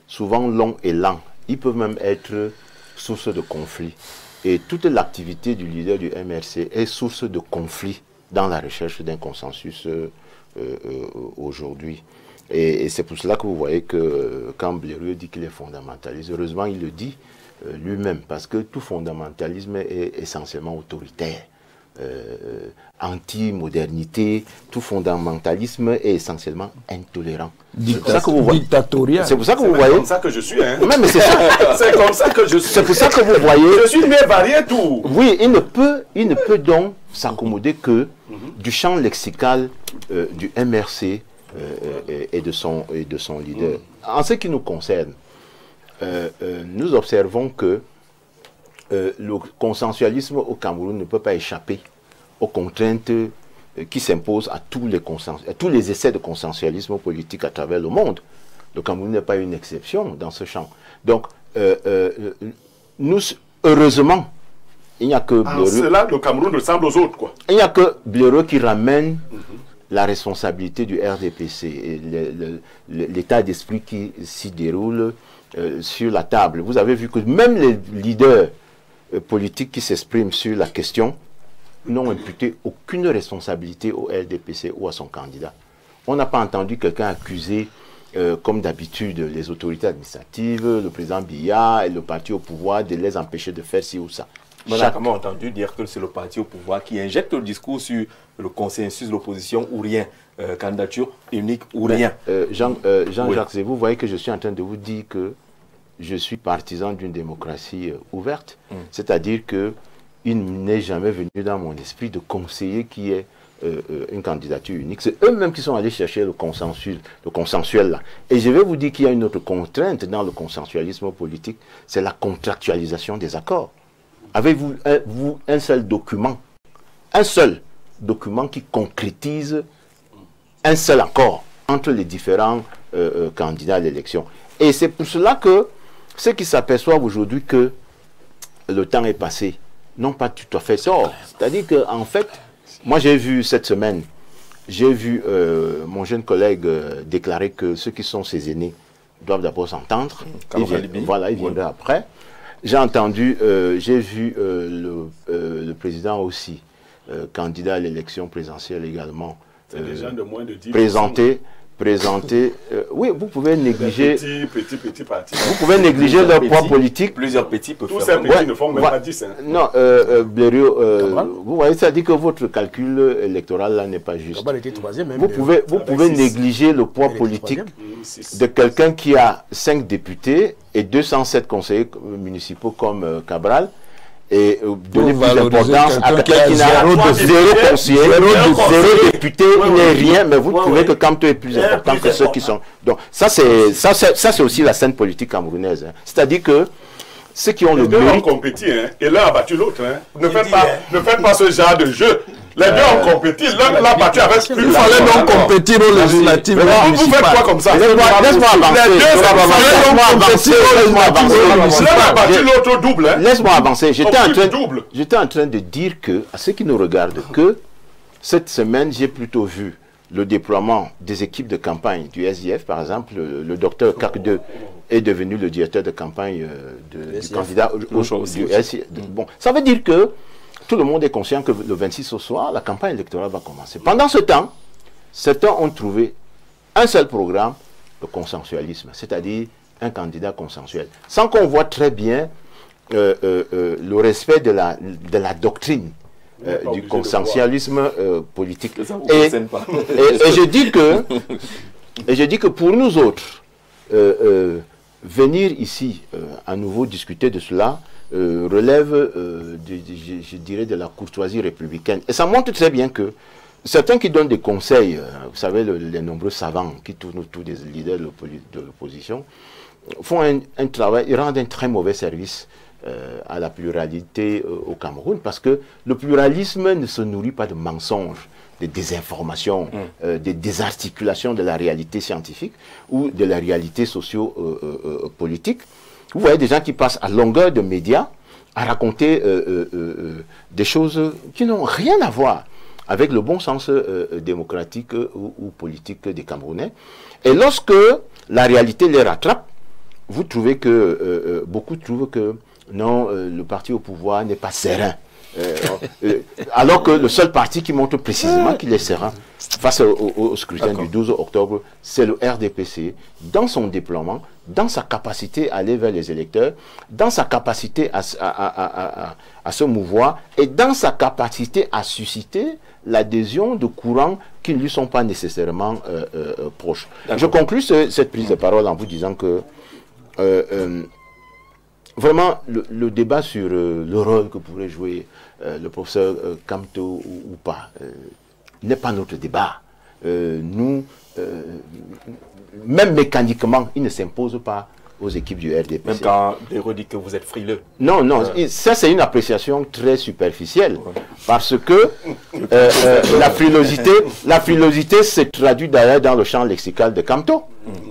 souvent longs et lents. Ils peuvent même être source de conflits. Et toute l'activité du leader du MRC est source de conflits dans la recherche d'un consensus aujourd'hui. Et c'est pour cela que vous voyez que quand Blériot dit qu'il est fondamentaliste, heureusement il le dit lui-même, parce que tout fondamentalisme est essentiellement autoritaire. Anti-modernité, tout fondamentalisme est essentiellement intolérant. C'est pour ça que vous voyez. C'est pour ça que vous voyez. C'est comme ça que je suis. Hein. Mais c'est ça. C'est comme ça que je suis. C'est pour ça que vous voyez. Je suis mieux varié tout. Oui, il ne peut donc s'accommoder que du champ lexical du MRC et de son leader. En ce qui nous concerne, nous observons que le consensualisme au Cameroun ne peut pas échapper aux contraintes qui s'imposent à tous les essais de consensualisme politique à travers le monde. Le Cameroun n'est pas une exception dans ce champ. Donc, nous, heureusement, il n'y a que Blériot. Cela, le Cameroun ressemble aux autres, quoi. Il n'y a que Blériot qui ramène la responsabilité du RDPC et l'état d'esprit qui s'y déroule sur la table. Vous avez vu que même les leaders politiques qui s'expriment sur la question n'ont imputé aucune responsabilité au RDPC ou à son candidat. On n'a pas entendu quelqu'un accuser, comme d'habitude, les autorités administratives, le président Biya et le parti au pouvoir de les empêcher de faire ci ou ça. On a quand même entendu dire que c'est le parti au pouvoir qui injecte le discours sur le consensus, l'opposition ou rien, candidature unique ou rien. Jean-Jacques, vous voyez que je suis en train de vous dire que je suis partisan d'une démocratie ouverte, c'est-à-dire qu'il n'est jamais venu dans mon esprit de conseiller qui est une candidature unique. C'est eux-mêmes qui sont allés chercher le consensuel là. Et je vais vous dire qu'il y a une autre contrainte dans le consensualisme politique, c'est la contractualisation des accords. Avez-vous un seul document qui concrétise un seul accord entre les différents candidats à l'élection? Et c'est pour cela que ceux qui s'aperçoivent aujourd'hui que le temps est passé n'ont pas tout à fait tort. C'est-à-dire qu'en fait, moi j'ai vu cette semaine, j'ai vu mon jeune collègue déclarer que ceux qui sont ses aînés doivent d'abord s'entendre. Voilà, il viendra après. J'ai entendu, j'ai vu le président aussi, candidat à l'élection présidentielle également, présenter, oui, vous pouvez négliger. Petit parti. Vous pouvez négliger leur poids politique. Plusieurs petits peuvent faire. Tous ces petits ne font même pas 10. Hein. Non, Blériot, vous voyez, ça dit que votre calcul électoral là n'est pas juste. Vous pouvez négliger le poids politique de quelqu'un qui a 5 députés et 207 conseillers municipaux comme Cabral. Et donner plus d'importance à quelqu'un qui n'a 0 conseiller, 0 député, il n'est rien, mais vous trouvez que Camto est plus important que ceux qui sont. Donc ça c'est aussi la scène politique camerounaise. Hein. C'est-à-dire que ceux qui ont le mérite... Les deux ont compétit, hein, et l'un a battu l'autre. Hein. Ne faites pas ce genre de jeu. Les deux ont compétit, l'un l'a battu avec plus. Il fallait donc compétir aux législatives. Vous faites quoi comme ça? Laisse-moi avancer. L'un a battu l'autre double. Laisse-moi avancer. J'étais en train de dire que, à ceux qui nous regardent, que cette semaine, j'ai plutôt vu le déploiement des équipes de campagne du SDF, par exemple, le docteur Kakde est devenu le directeur de campagne du candidat du SDF. Bon, ça veut dire que tout le monde est conscient que le 26 au soir, la campagne électorale va commencer. Pendant ce temps, certains ont trouvé un seul programme, le consensualisme, c'est-à-dire un candidat consensuel, sans qu'on voit très bien le respect de la doctrine du consensualisme politique. Et je dis que pour nous autres, venir ici à nouveau discuter de cela relève, je dirais, de la courtoisie républicaine. Et ça montre très bien que certains qui donnent des conseils, vous savez, les nombreux savants qui tournent autour des leaders de l'opposition, font un travail, ils rendent un très mauvais service à la pluralité au Cameroun, parce que le pluralisme ne se nourrit pas de mensonges, de désinformations, de désarticulations de la réalité scientifique ou de la réalité socio-politique. Vous voyez des gens qui passent à longueur de médias à raconter des choses qui n'ont rien à voir avec le bon sens démocratique ou politique des Camerounais. Et lorsque la réalité les rattrape, vous trouvez que beaucoup trouvent que non, le parti au pouvoir n'est pas serein. alors que le seul parti qui montre précisément qu'il est serein face au scrutin du 12 octobre, c'est le RDPC, dans son déploiement, dans sa capacité à aller vers les électeurs, dans sa capacité à se mouvoir et dans sa capacité à susciter l'adhésion de courants qui ne lui sont pas nécessairement proches. Je conclus cette prise de parole en vous disant que vraiment le débat sur le rôle que pourrait jouer le professeur Kamto ou pas n'est pas notre débat. Nous, même mécaniquement, il ne s'impose pas aux équipes du RDPC. Même quand des redits que vous êtes frileux. Non, non, ça c'est une appréciation très superficielle. Parce que la frilosité se traduit d'ailleurs dans le champ lexical de Kamto,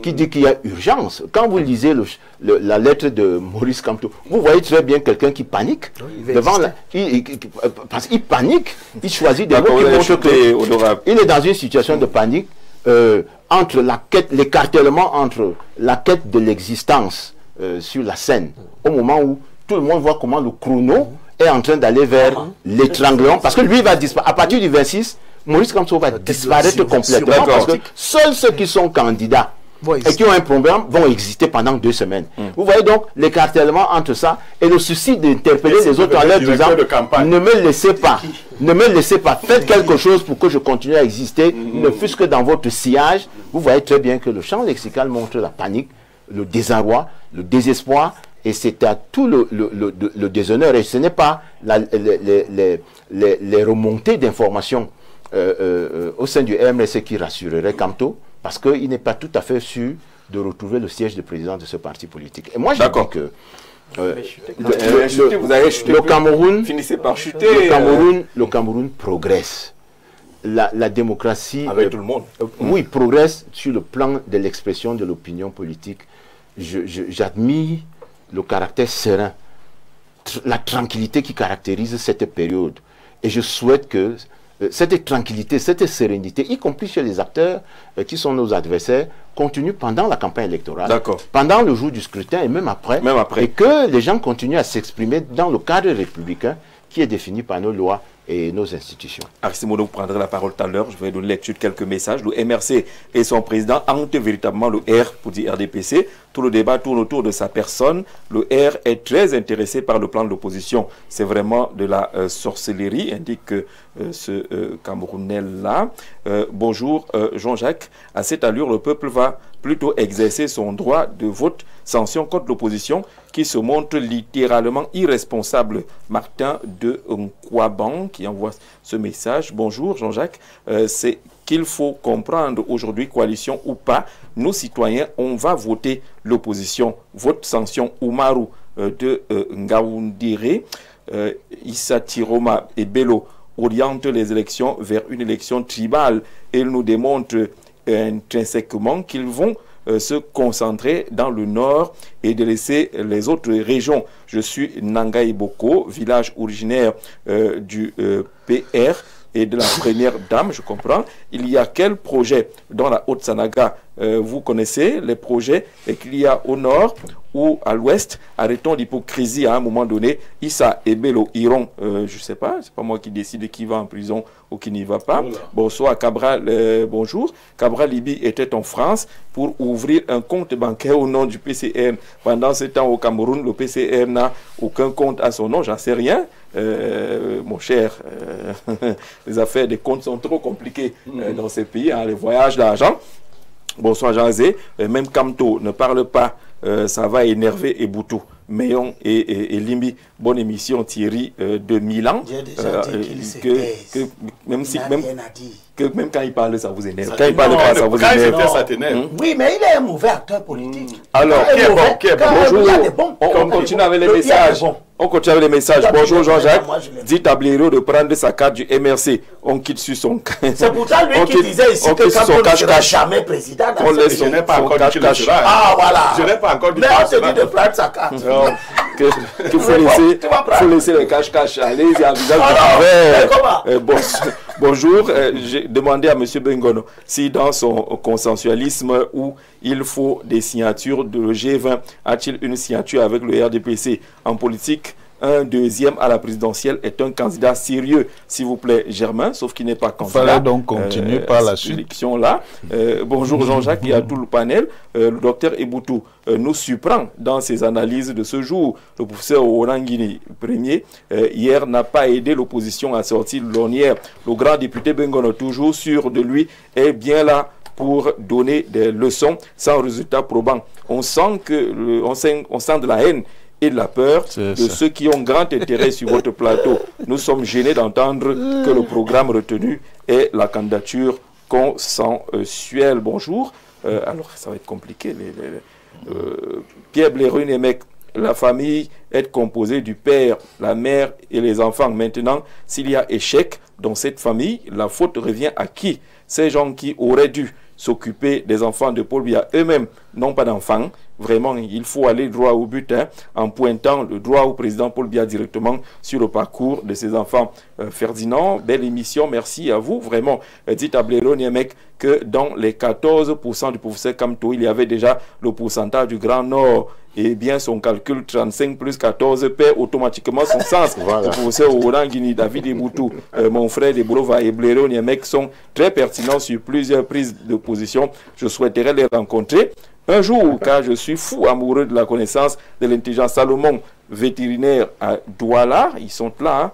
qui dit qu'il y a urgence. Quand vous lisez la lettre de Maurice Kamto, vous voyez très bien quelqu'un qui panique. Parce qu'il panique, il choisit des mots qui montrent qu'il est dans une situation de panique. Entre l'écartèlement entre la quête de l'existence sur la scène, au moment où tout le monde voit comment le chrono est en train d'aller vers l'étranglement, parce que lui va disparaître. À partir du 26, Maurice Kamto va disparaître complètement, parce que seuls ceux qui sont candidats et qui ont un programme vont exister pendant 2 semaines. Vous voyez donc l'écartèlement entre ça et le souci d'interpeller les autres en leur disant ne me laissez pas, ne me laissez pas, faites quelque chose pour que je continue à exister, ne fût-ce que dans votre sillage. Vous voyez très bien que le champ lexical montre la panique, le désarroi, le désespoir, et c'est à tout le déshonneur. Et ce n'est pas les remontées d'informations au sein du MRC qui rassurerait Kamto, parce qu'il n'est pas tout à fait sûr de retrouver le siège de président de ce parti politique. Et moi, je dis que le Cameroun, finissez par chuter. Le Cameroun progresse. La démocratie... Avec tout le monde. Oui, progresse sur le plan de l'expression de l'opinion politique. J'admire le caractère serein, la tranquillité qui caractérise cette période. Et je souhaite que cette tranquillité, cette sérénité, y compris chez les acteurs qui sont nos adversaires, continue pendant la campagne électorale, pendant le jour du scrutin et même après, et que les gens continuent à s'exprimer dans le cadre républicain qui est défini par nos lois et nos institutions. Aristimodo prendra la parole tout à l'heure. Je vais donner lecture de quelques messages. Le MRC et son président hantent véritablement le R pour dire RDPC. Tout le débat tourne autour de sa personne. Le R est très intéressé par le plan de l'opposition. C'est vraiment de la sorcellerie, indique ce Camerounais-là. Bonjour Jean-Jacques. À cette allure, le peuple va plutôt exercer son droit de vote sanction contre l'opposition qui se montre littéralement irresponsable. Martin de Nkwaban qui envoie ce message. Bonjour Jean-Jacques. C'est qu'il faut comprendre aujourd'hui, coalition ou pas, nous citoyens, on va voter l'opposition. Vote sanction Oumaru de Ngaoundire. Issa Tiroma et Bello orientent les élections vers une élection tribale et nous démontrent intrinsèquement qu'ils vont se concentrer dans le nord et de laisser les autres régions. Je suis Nangaï Boko, village originaire du PR et de la première dame, je comprends. Il y a quel projet dans la Haute-Sanaga? Vous connaissez les projets qu'il y a au nord ou à l'ouest? Arrêtons l'hypocrisie à un moment donné. Issa et Bello iront, je ne sais pas, c'est pas moi qui décide qui va en prison ou qui n'y va pas. Bonsoir Cabral, bonjour. Cabral Libi était en France pour ouvrir un compte bancaire au nom du PCN. Pendant ce temps au Cameroun, le PCN n'a aucun compte à son nom, j'en sais rien. Mon cher, les affaires des comptes sont trop compliquées dans ces pays, hein, les voyages d'argent. Bonsoir Jean-Zé, même Kamto ne parle pas, ça va énerver Eboutou. Meillon et Limbi, bonne émission Thierry de Milan. Même quand il parle, ça vous énerve. Quand il parle pas, ça vous énerve. Ça t'énerve. Oui, mais il est un mauvais acteur politique. Alors, bonjour. On continue avec les messages. On continue avec les messages. Bonjour Jean-Jacques. Dit Tablero de prendre sa carte du MRC. On quitte sur son... C'est pourtant lui qui disait ici que Kamto ne sera jamais président. On laisse son cache-cache. Ah voilà. Je n'ai pas encore dit. Mais on se dit de prendre sa carte. Qu'il faut laisser le cache-cache aller. Il y a un visage de bonjour. J'ai demandé à M. Bengono si dans son consensualisme où il faut des signatures de G20, a-t-il une signature avec le RDPC? En politique, un deuxième à la présidentielle est un candidat sérieux, s'il vous plaît, Germain, sauf qu'il n'est pas candidat. Il fallait donc continuer par la suite. Élection-là. Bonjour Jean-Jacques et à tout le panel. Le docteur Eboutou nous surprend dans ses analyses de ce jour. Le professeur Orangini, premier, hier n'a pas aidé l'opposition à sortir l'ornière. Le grand député Bengono, toujours sûr de lui, est bien là pour donner des leçons sans résultat probant. On sent de la haine et de la peur de ceux qui ont grand intérêt sur votre plateau. Nous sommes gênés d'entendre que le programme retenu est la candidature consensuelle. Bonjour. Alors, ça va être compliqué. Pierre Blaireau-Nemec, la famille est composée du père, la mère et les enfants. Maintenant, s'il y a échec dans cette famille, la faute revient à qui? Ces gens qui auraient dû s'occuper des enfants de Paul Biya eux-mêmes n'ont pas d'enfants. Vraiment, il faut aller droit au but, en pointant le droit au président Paul Biya directement sur le parcours de ses enfants. Ferdinand, belle émission, merci à vous. Vraiment, dites à Blaireau-Nemec que dans les 14% du professeur Kamto, il y avait déjà le pourcentage du Grand Nord. Et bien, son calcul 35 plus 14 perd automatiquement son sens. Voilà. Le professeur Orangini, David Eboutou, mon frère Debrova et Blaireau-Nemec sont très pertinents sur plusieurs prises de position. Je souhaiterais les rencontrer un jour, car je suis fou amoureux de la connaissance de l'intelligence. Salomon, vétérinaire à Douala, ils sont là.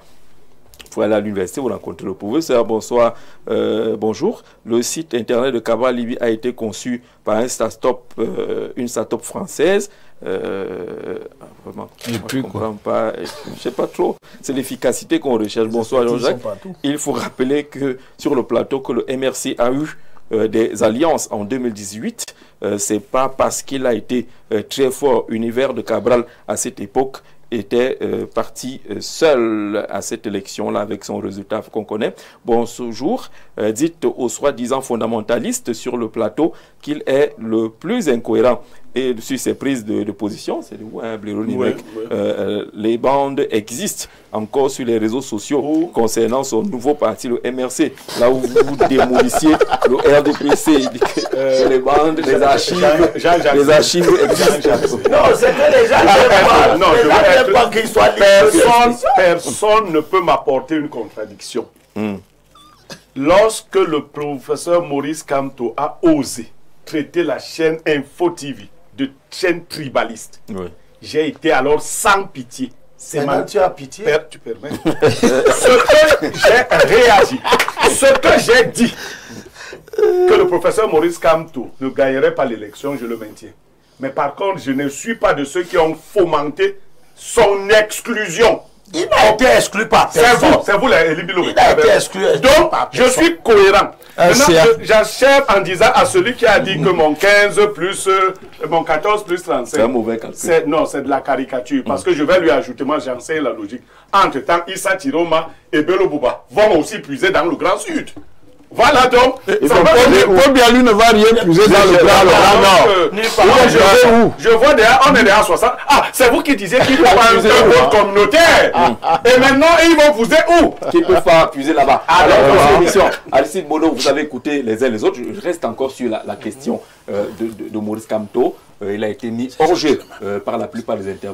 Il faut aller à l'université, vous rencontrez le professeur. Bonsoir, bonjour. Le site internet de Cabral Libye a été conçu par une start-up française. Vraiment, et puis, je ne comprends pas, je sais pas trop. C'est l'efficacité qu'on recherche. Bonsoir Jean-Jacques. Il faut rappeler que sur le plateau que le MRC a eu des alliances en 2018. C'est pas parce qu'il a été très fort. Univers de Cabral à cette époque était parti seul à cette élection-là avec son résultat qu'on connaît. Bonjour, dites aux soi-disant fondamentalistes sur le plateau qu'il est le plus incohérent et sur ses prises de position. C'est de Blaireau-Nemec. Les bandes existent encore sur les réseaux sociaux concernant son nouveau parti, le MRC. Là où vous démolissiez le RDPC, les bandes, les archives existent. Non, c'est que les gens n'aiment pas qu'ils soient personne ne peut m'apporter une contradiction. Lorsque le professeur Maurice Kamto a osé traiter la chaîne Info TV de chaîne tribaliste, j'ai été alors sans pitié. C'est mal. Tu as pitié. Tu permets. Ce que j'ai réagi, ce que j'ai dit, que le professeur Maurice Kamto ne gagnerait pas l'élection, je le maintiens. Mais par contre, je ne suis pas de ceux qui ont fomenté son exclusion. Il n'a été exclu par personne. C'est vous les libéraux. Il a été exclu. Donc, je suis cohérent. Maintenant, j'achève en disant à celui qui a dit que mon 15 plus, mon 14 plus 35. C'est un mauvais calcul. Non, c'est de la caricature. Parce que je vais lui ajouter, moi j'enseigne la logique. Entre-temps, Issa Tiroma et Bello Bouba vont aussi puiser dans le Grand Sud. Voilà donc. Paul Biya lui ne va rien puiser dans le Grand Nord. Je vois déjà, on est déjà à 60. Ah, c'est vous qui disiez qu'il faut pas un vote communautaire. Et maintenant, ils vont puiser où? Qui ne peuvent pas puiser là-bas. Alors, dans cette émission, Aristide Bono, vous avez écouté les uns les autres. Je reste encore sur la question de Maurice Kamto. Il a été mis hors jeu par la plupart des intervenants.